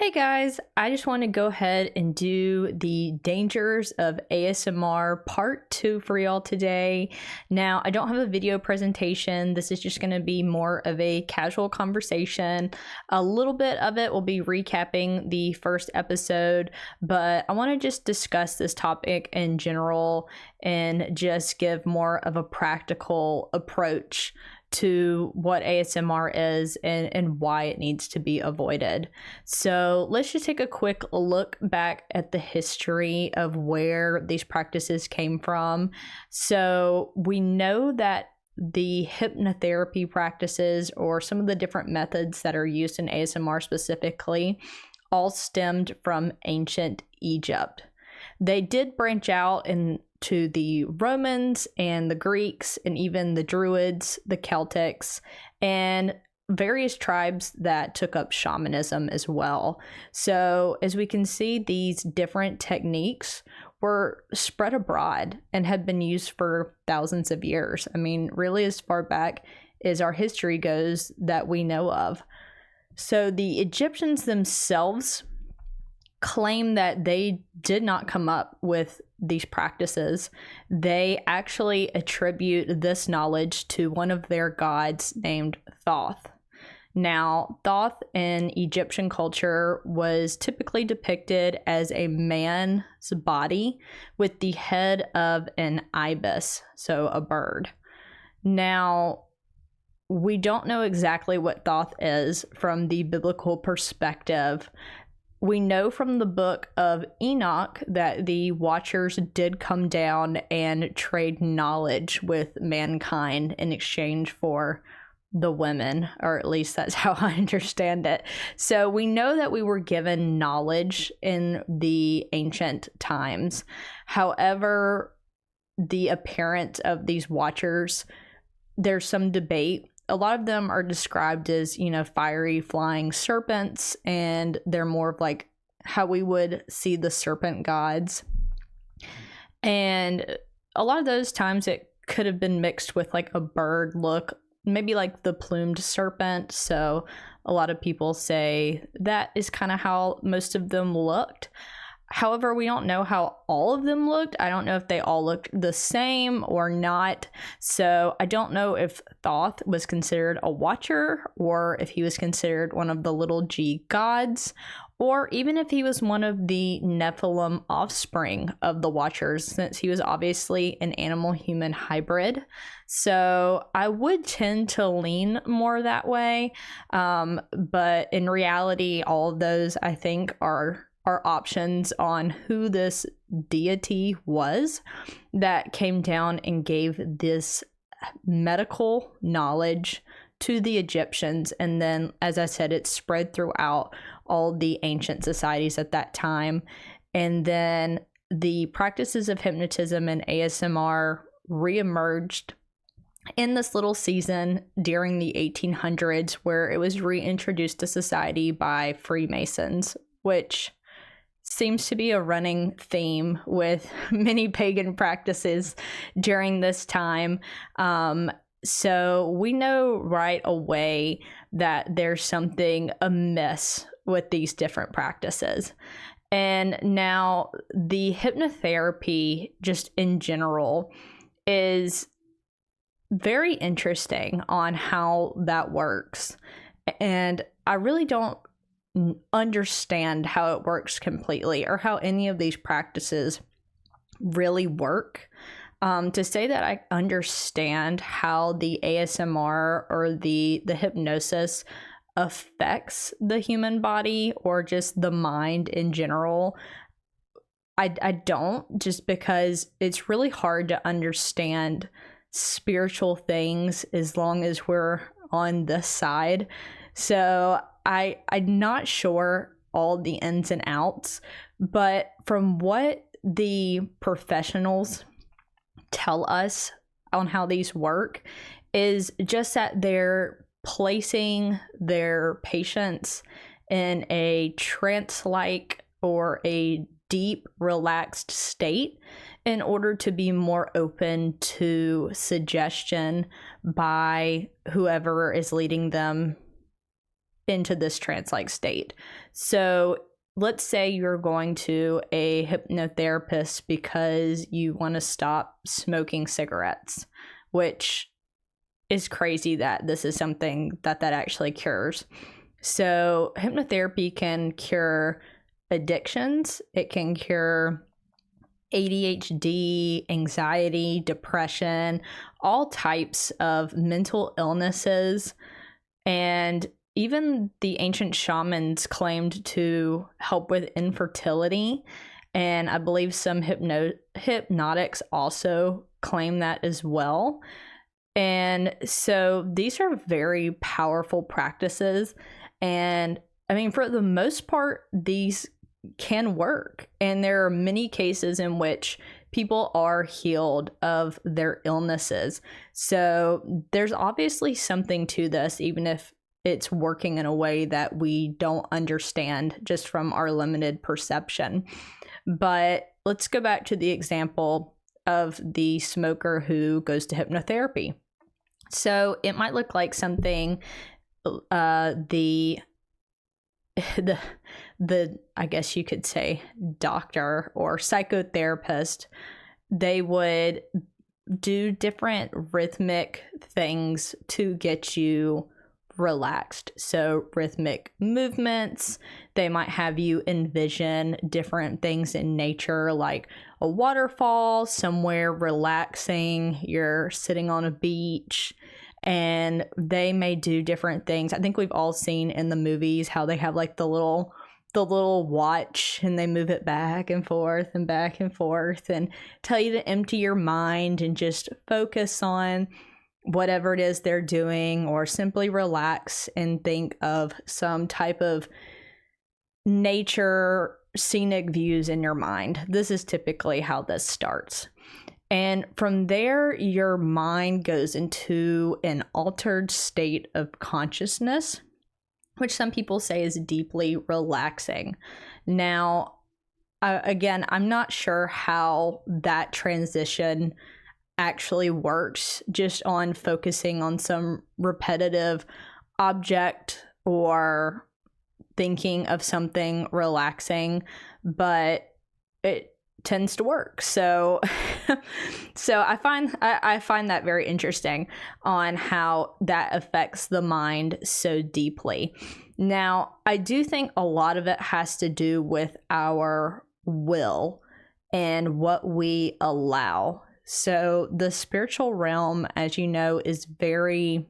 Hey guys, I just want to go ahead and do the dangers of ASMR part 2 for y'all today. Now, I don't have a video presentation. This is just going to be more of a casual conversation. A little bit of it will be recapping the first episode, but I want to just discuss this topic in general and just give more of a practical approach to what ASMR is and why it needs to be avoided. So let's just take a quick look back at the history of where these practices came from. So we know that the hypnotherapy practices, or some of the different methods that are used in ASMR specifically, all stemmed from ancient Egypt. They did branch out into the Romans and the Greeks and even the Druids, the Celtics, and various tribes that took up shamanism as well. So as we can see, these different techniques were spread abroad and had been used for thousands of years. I mean, really as far back as our history goes that we know of. So the Egyptians themselves claim that they did not come up with these practices. They actually attribute this knowledge to one of their gods named Thoth. Now, Thoth in Egyptian culture was typically depicted as a man's body with the head of an ibis, so a bird. Now, we don't know exactly what Thoth is from the biblical perspective. We know from the book of Enoch that the Watchers did come down and trade knowledge with mankind in exchange for the women, or at least that's how I understand it. So we know that we were given knowledge in the ancient times. However, the appearance of these Watchers, there's some debate. A lot of them are described as, fiery flying serpents, and they're more of like how we would see the serpent gods. And a lot of those times it could have been mixed with like a bird look, maybe like the plumed serpent. So a lot of people say that is kind of how most of them looked. However, we don't know how all of them looked. I don't know if they all looked the same or not. So I don't know if Thoth was considered a watcher, or if he was considered one of the little g gods, or even if he was one of the Nephilim offspring of the Watchers, since he was obviously an animal-human hybrid. So I would tend to lean more that way. But in reality, all of those, I think, are options on who this deity was that came down and gave this medical knowledge to the Egyptians. And then, as I said, it spread throughout all the ancient societies at that time. And then the practices of hypnotism and ASMR reemerged in this little season during the 1800s, where it was reintroduced to society by Freemasons, which seems to be a running theme with many pagan practices during this time. So we know right away that there's something amiss with these different practices. And now the hypnotherapy, just in general, is very interesting on how that works. And I really don't understand how it works completely, or how any of these practices really work. To say that I understand how the ASMR or the hypnosis affects the human body, or just the mind in general, I don't, just because it's really hard to understand spiritual things as long as we're on this side. So I'm not sure all the ins and outs, but from what the professionals tell us on how these work is just that they're placing their patients in a trance-like or a deep, relaxed state in order to be more open to suggestion by whoever is leading them into this trance-like state. So let's say you're going to a hypnotherapist because you want to stop smoking cigarettes, which is crazy that this is something that actually cures. So hypnotherapy can cure addictions. It can cure ADHD, anxiety, depression, all types of mental illnesses. And even the ancient shamans claimed to help with infertility. And I believe some hypnotics also claim that as well. And so these are very powerful practices. And I mean, for the most part, these can work. And there are many cases in which people are healed of their illnesses. So there's obviously something to this, even if it's working in a way that we don't understand just from our limited perception. But let's go back to the example of the smoker who goes to hypnotherapy. So it might look like something the I guess you could say doctor or psychotherapist, they would do different rhythmic things to get you relaxed. So rhythmic movements, they might have you envision different things in nature, like a waterfall, somewhere relaxing, you're sitting on a beach, and they may do different things. I think we've all seen in the movies how they have like the little watch, and they move it back and forth and tell you to empty your mind and just focus on whatever it is they're doing, or simply relax and think of some type of nature, scenic views in your mind. This is typically how this starts. And from there, your mind goes into an altered state of consciousness, which some people say is deeply relaxing. Now, again, I'm not sure how that transition actually works just on focusing on some repetitive object or thinking of something relaxing, but it tends to work. So I find that very interesting on how that affects the mind so deeply. Now, I do think a lot of it has to do with our will and what we allow. So the spiritual realm, as you know, is very,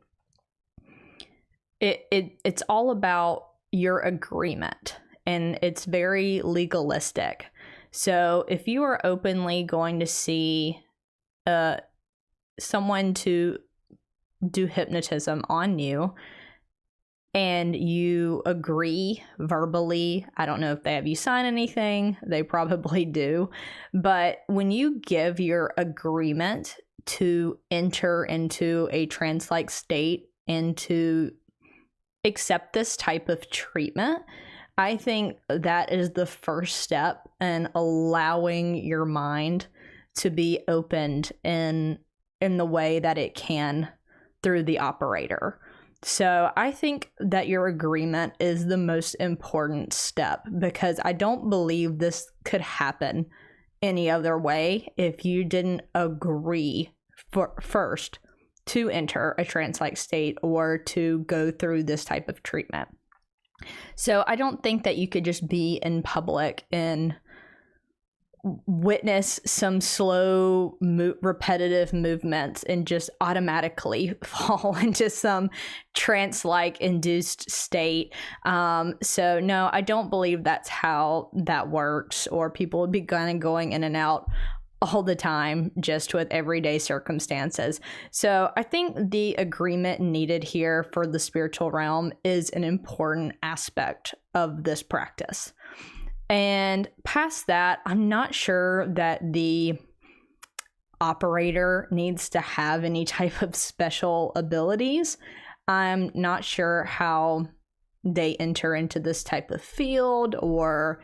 it's all about your agreement, and it's very legalistic. So if you are openly going to see someone to do hypnotism on you, and you agree verbally, I don't know if they have you sign anything, they probably do, but when you give your agreement to enter into a trance-like state and to accept this type of treatment, I think that is the first step in allowing your mind to be opened in the way that it can through the operator. So I think that your agreement is the most important step, because I don't believe this could happen any other way if you didn't agree first to enter a trance-like state or to go through this type of treatment. So I don't think that you could just be in public and witness some slow, repetitive movements and just automatically fall into some trance-like induced state. So no, I don't believe that's how that works, or people would be kind of going in and out all the time just with everyday circumstances. So I think the agreement needed here for the spiritual realm is an important aspect of this practice. And past that, I'm not sure that the operator needs to have any type of special abilities. I'm not sure how they enter into this type of field or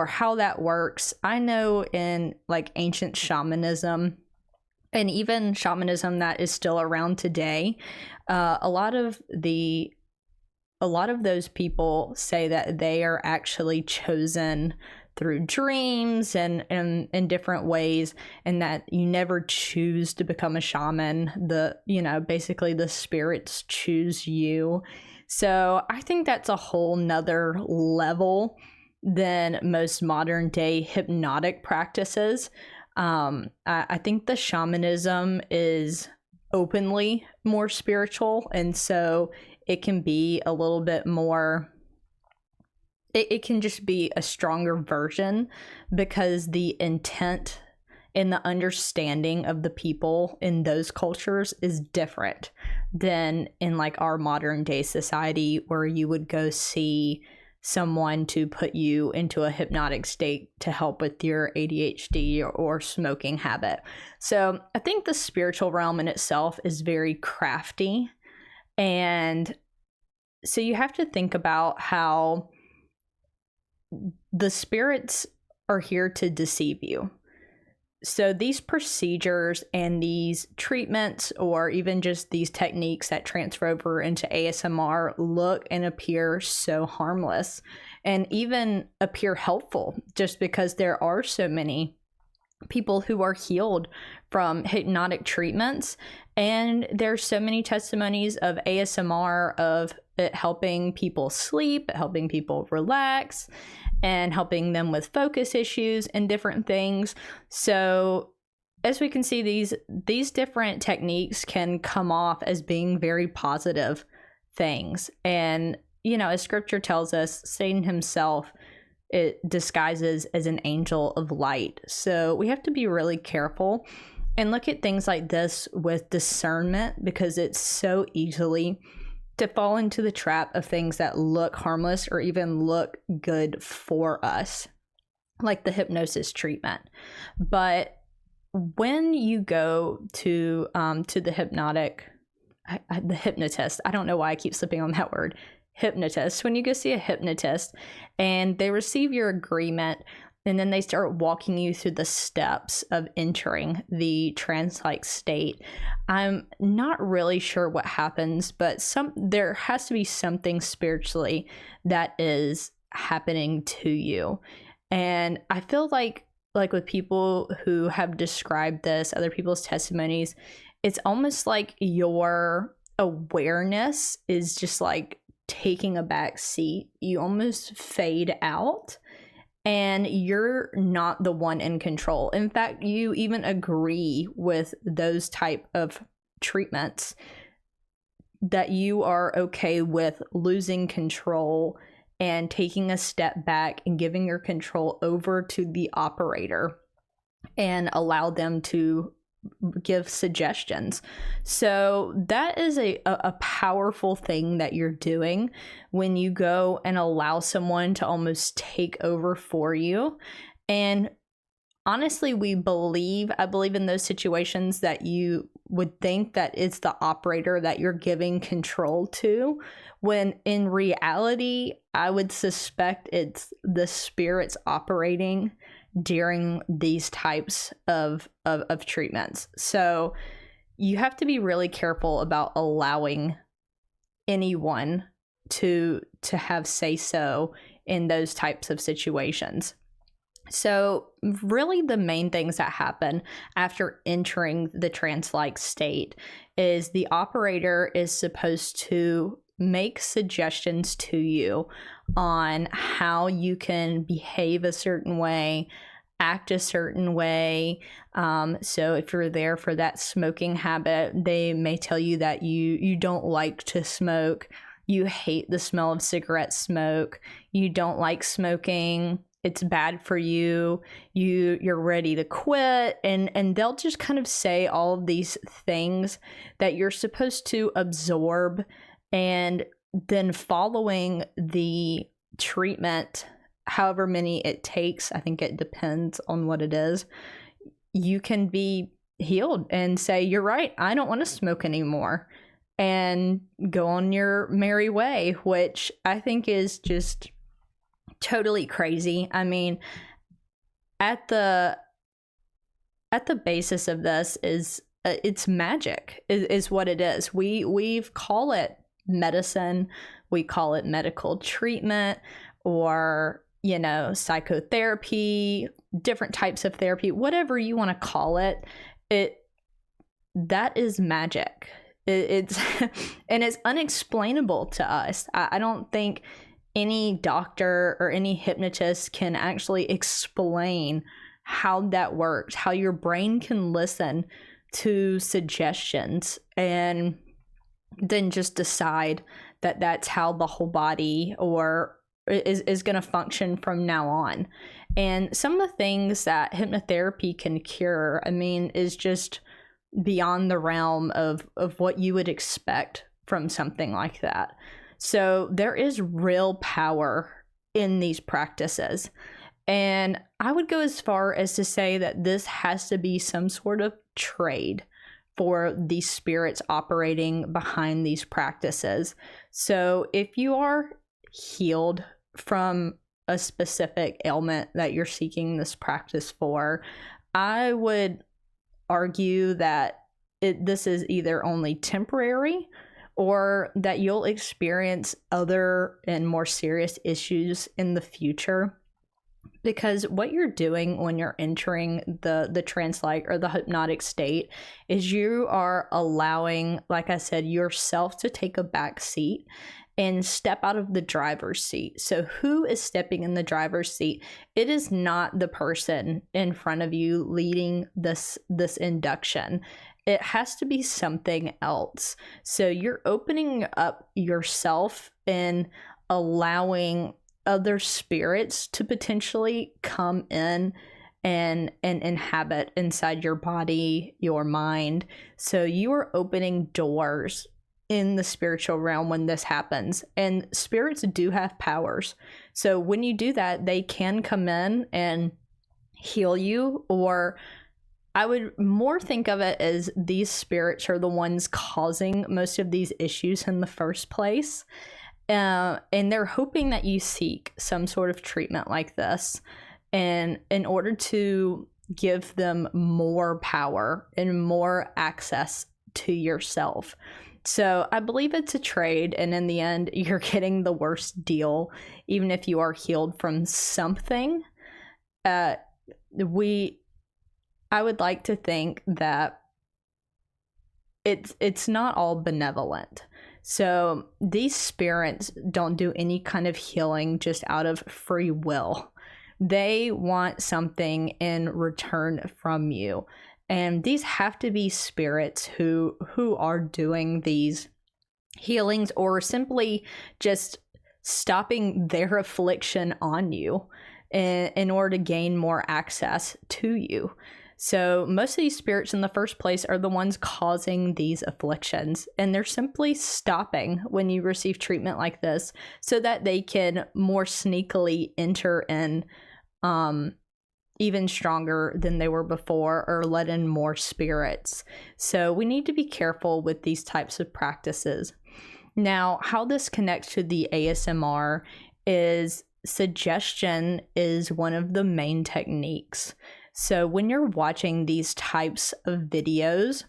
how that works. I know in like ancient shamanism, and even shamanism that is still around today, a lot of the a lot of those people say that they are actually chosen through dreams and in different ways, and that you never choose to become a shaman. Basically the spirits choose you. So I think that's a whole nother level than most modern day hypnotic practices. I think the shamanism is openly more spiritual, and so it can be a little bit more, it can just be a stronger version, because the intent and the understanding of the people in those cultures is different than in like our modern day society, where you would go see someone to put you into a hypnotic state to help with your ADHD or smoking habit. So I think the spiritual realm in itself is very crafty. And so you have to think about how the spirits are here to deceive you. So these procedures and these treatments, or even just these techniques that transfer over into ASMR, look and appear so harmless and even appear helpful, just because there are so many people who are healed from hypnotic treatments. And there's so many testimonies of ASMR, of it helping people sleep, helping people relax, and helping them with focus issues and different things. So as we can see, these different techniques can come off as being very positive things. And, as scripture tells us, Satan himself, it disguises as an angel of light. So we have to be really careful and look at things like this with discernment, because it's so easily to fall into the trap of things that look harmless or even look good for us, like the hypnosis treatment. But when you go to the hypnotist, I don't know why I keep slipping on that word, hypnotist. When you go see a hypnotist and they receive your agreement, and then they start walking you through the steps of entering the trance-like state, I'm not really sure what happens, but there has to be something spiritually that is happening to you. And I feel like with people who have described this, other people's testimonies, it's almost like your awareness is just like taking a back seat. You almost fade out, and you're not the one in control. In fact, you even agree with those type of treatments, that you are okay with losing control and taking a step back and giving your control over to the operator and allow them to give suggestions. So that is a powerful thing that you're doing when you go and allow someone to almost take over for you. And honestly, I believe in those situations that you would think that it's the operator that you're giving control to, when in reality, I would suspect it's the spirits operating during these types of treatments. So you have to be really careful about allowing anyone to have say so in those types of situations. So really the main things that happen after entering the trance-like state is the operator is supposed to make suggestions to you on how you can behave a certain way, act a certain way. So if you're there for that smoking habit, they may tell you that you don't like to smoke, you hate the smell of cigarette smoke, you don't like smoking, it's bad for you, you're ready to quit, and they'll just kind of say all of these things that you're supposed to absorb. And then following the treatment, however many it takes, I think it depends on what it is, you can be healed and say, you're right, I don't want to smoke anymore, and go on your merry way, which I think is just totally crazy. I mean, at the basis of this is it's magic is what it is. We've call it medicine, we call it medical treatment, or, you know, psychotherapy, different types of therapy, whatever you want to call it, that is magic. It's and it's unexplainable to us. I don't think any doctor or any hypnotist can actually explain how that works, how your brain can listen to suggestions and then just decide that that's how the whole body or is going to function from now on. And some of the things that hypnotherapy can cure, I mean, is just beyond the realm of what you would expect from something like that. So there is real power in these practices. And I would go as far as to say that this has to be some sort of trade for these spirits operating behind these practices. So if you are healed from a specific ailment that you're seeking this practice for, I would argue that this is either only temporary or that you'll experience other and more serious issues in the future. Because what you're doing when you're entering the trance-like or the hypnotic state is you are allowing, like I said, yourself to take a back seat and step out of the driver's seat. So who is stepping in the driver's seat? It is not the person in front of you leading this induction. It has to be something else. So you're opening up yourself and allowing other spirits to potentially come in and inhabit inside your body, your mind. So you are opening doors in the spiritual realm when this happens. And spirits do have powers. So when you do that, they can come in and heal you, or I would more think of it as these spirits are the ones causing most of these issues in the first place. And they're hoping that you seek some sort of treatment like this, and in order to give them more power and more access to yourself. So I believe it's a trade, and in the end, you're getting the worst deal, even if you are healed from something. I would like to think that it's not all benevolent. So these spirits don't do any kind of healing just out of free will. They want something in return from you. And these have to be spirits who are doing these healings or simply just stopping their affliction on you in order to gain more access to you. So most of these spirits in the first place are the ones causing these afflictions, and they're simply stopping when you receive treatment like this so that they can more sneakily enter in even stronger than they were before, or let in more spirits. So we need to be careful with these types of practices. Now, how this connects to the ASMR is suggestion is one of the main techniques. So when you're watching these types of videos,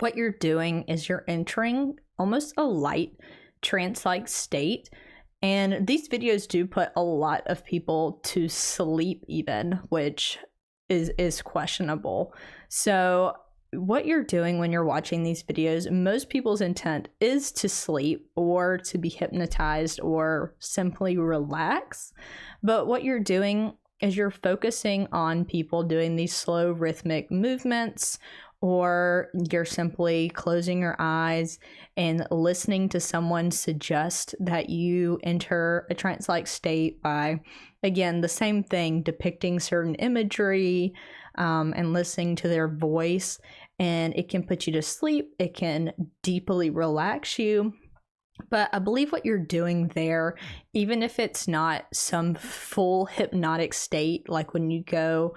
what you're doing is you're entering almost a light trance-like state. And these videos do put a lot of people to sleep even, which is questionable. So what you're doing when you're watching these videos, most people's intent is to sleep or to be hypnotized or simply relax. But what you're doing is you're focusing on people doing these slow rhythmic movements, or you're simply closing your eyes and listening to someone suggest that you enter a trance-like state by, again, the same thing, depicting certain imagery and listening to their voice. And it can put you to sleep. It can deeply relax you. But I believe what you're doing there, even if it's not some full hypnotic state, like when you go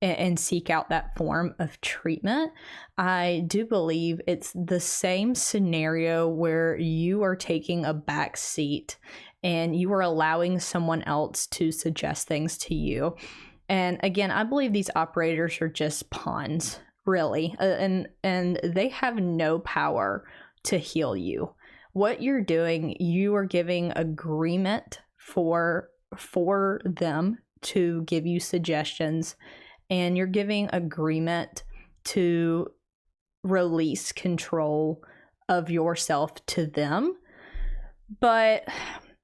and seek out that form of treatment, I do believe it's the same scenario where you are taking a back seat and you are allowing someone else to suggest things to you. And again, I believe these operators are just pawns, really, and they have no power to heal you. what you're doing, you are giving agreement for them to give you suggestions, and you're giving agreement to release control of yourself to them. But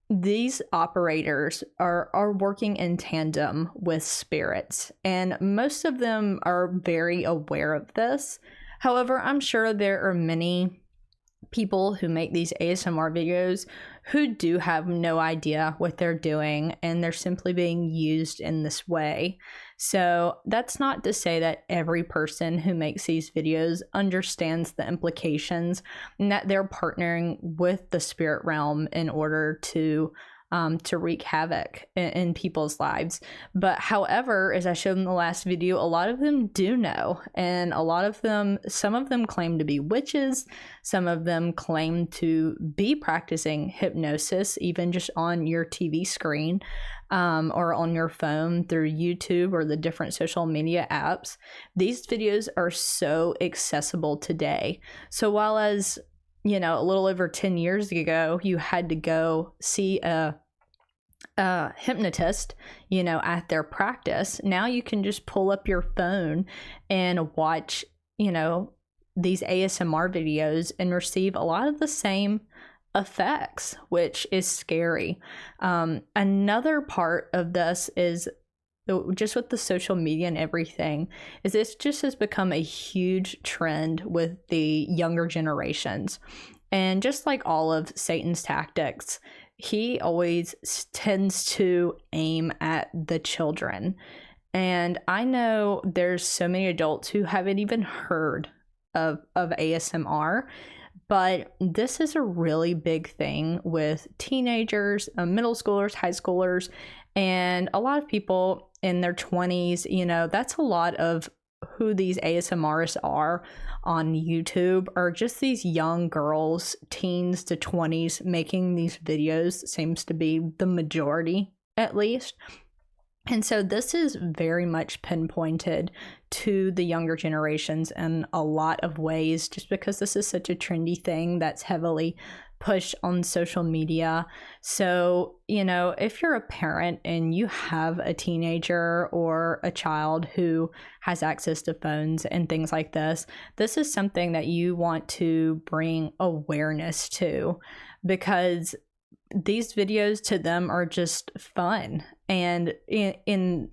these operators are working in tandem with spirits, and most of them are very aware of this. However, I'm sure there are many people who make these ASMR videos who do have no idea what they're doing, and they're simply being used in this way. So that's not to say that every person who makes these videos understands the implications and that they're partnering with the spirit realm in order to wreak havoc in people's lives. But however, as I showed in the last video, a lot of them do know, and some of them claim to be witches, some of them claim to be practicing hypnosis, even just on your TV screen, or on your phone through YouTube or the different social media apps. These videos are so accessible today. So while as a little over 10 years ago, you had to go see a hypnotist, at their practice, now you can just pull up your phone and watch, these ASMR videos and receive a lot of the same effects, which is scary. Another part of this is just with the social media and everything, is this just has become a huge trend with the younger generations. And just like all of Satan's tactics, he always tends to aim at the children. And I know there's so many adults who haven't even heard of ASMR, but this is a really big thing with teenagers, middle schoolers, high schoolers, and a lot of people in their 20s. That's a lot of who these ASMRists are on YouTube, are just these young girls, teens to 20s, making these videos. Seems to be the majority, at least. And so this is very much pinpointed to the younger generations in a lot of ways, just because this is such a trendy thing that's heavily pushed on social media. So, if you're a parent and you have a teenager or a child who has access to phones and things like this is something that you want to bring awareness to, because these videos to them are just fun, and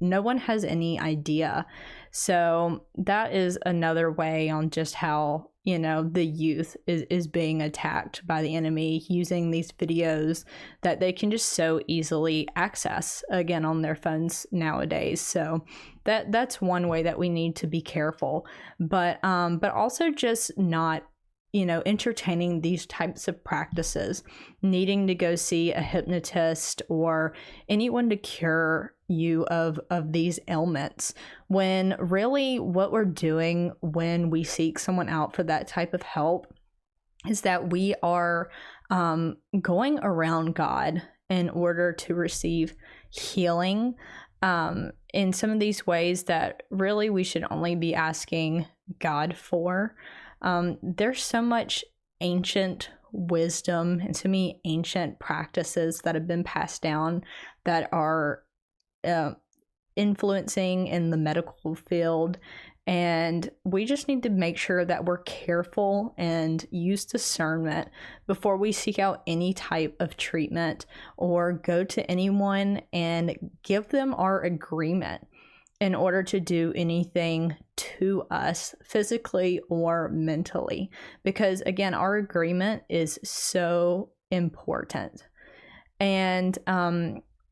no one has any idea. So that is another way on just how the youth is being attacked by the enemy, using these videos that they can just so easily access again on their phones nowadays. So that's one way that we need to be careful, but also just not entertaining these types of practices, needing to go see a hypnotist or anyone to cure you of these ailments, when really what we're doing when we seek someone out for that type of help is that we are going around God in order to receive healing in some of these ways that really we should only be asking God for. There's so much ancient wisdom and so many ancient practices that have been passed down that are influencing in the medical field, and we just need to make sure that we're careful and use discernment before we seek out any type of treatment or go to anyone and give them our agreement in order to do anything to us physically or mentally, because again, our agreement is so important. And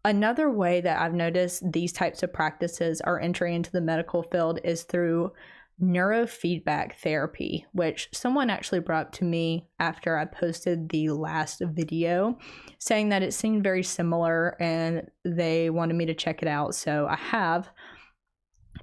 another way that I've noticed these types of practices are entering into the medical field is through neurofeedback therapy, which someone actually brought up to me after I posted the last video, saying that it seemed very similar and they wanted me to check it out. So I have.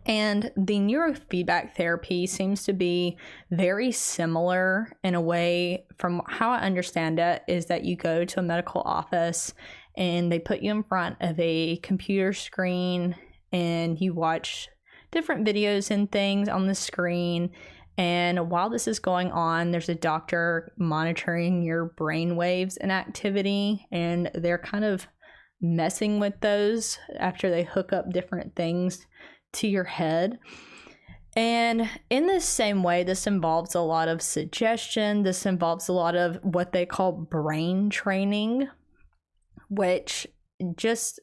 And the neurofeedback therapy seems to be very similar in a way. From how I understand it, is that you go to a medical office and they put you in front of a computer screen and you watch different videos and things on the screen, And while this is going on, there's a doctor monitoring your brain waves and activity, and they're kind of messing with those after they hook up different things to your head. And in the same way, this involves a lot of suggestion. This involves a lot of what they call brain training, which just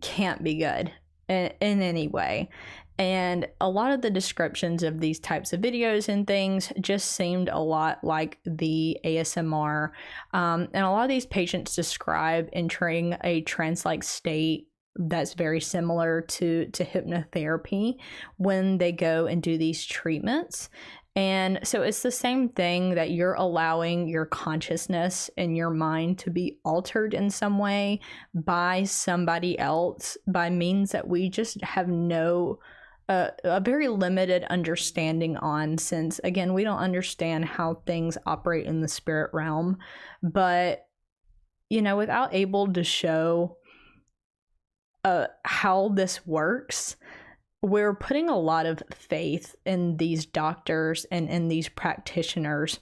can't be good in any way. And a lot of the descriptions of these types of videos and things just seemed a lot like the ASMR. And a lot of these patients describe entering a trance-like state that's very similar to hypnotherapy when they go and do these treatments. And so it's the same thing, that you're allowing your consciousness and your mind to be altered in some way by somebody else, by means that we just have a very limited understanding on, since again, we don't understand how things operate in the spirit realm. But without able to show how this works, we're putting a lot of faith in these doctors and in these practitioners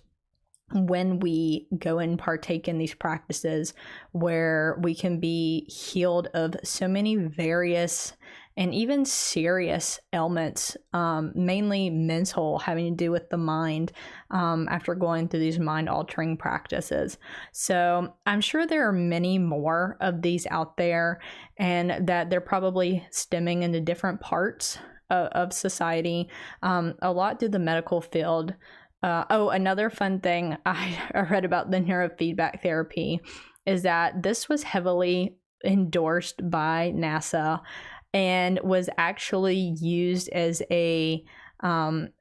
when we go and partake in these practices, where we can be healed of so many various and even serious ailments, mainly mental, having to do with the mind, after going through these mind-altering practices. So I'm sure there are many more of these out there, and that they're probably stemming into different parts of society, a lot through the medical field. Another fun thing I read about the neurofeedback therapy is that this was heavily endorsed by NASA and was actually used as a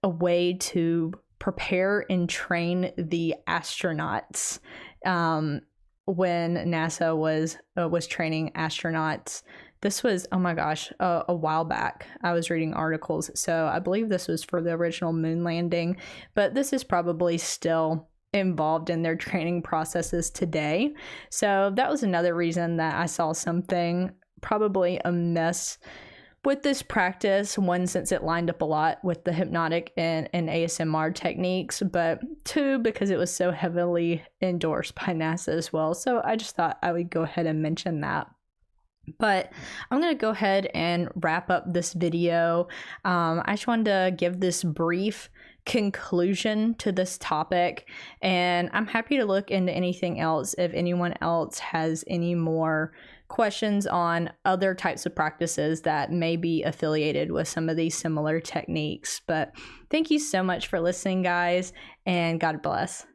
way to prepare and train the astronauts when NASA was training astronauts. This was, oh my gosh, a while back. I was reading articles, so I believe this was for the original moon landing, but this is probably still involved in their training processes today. So that was another reason that I saw something probably amiss with this practice. One, since it lined up a lot with the hypnotic and ASMR techniques, but two, because it was so heavily endorsed by NASA as well. So I just thought I would go ahead and mention that. But I'm going to go ahead and wrap up this video. I just wanted to give this brief conclusion to this topic, and I'm happy to look into anything else if anyone else has any more questions on other types of practices that may be affiliated with some of these similar techniques. But thank you so much for listening, guys, and God bless.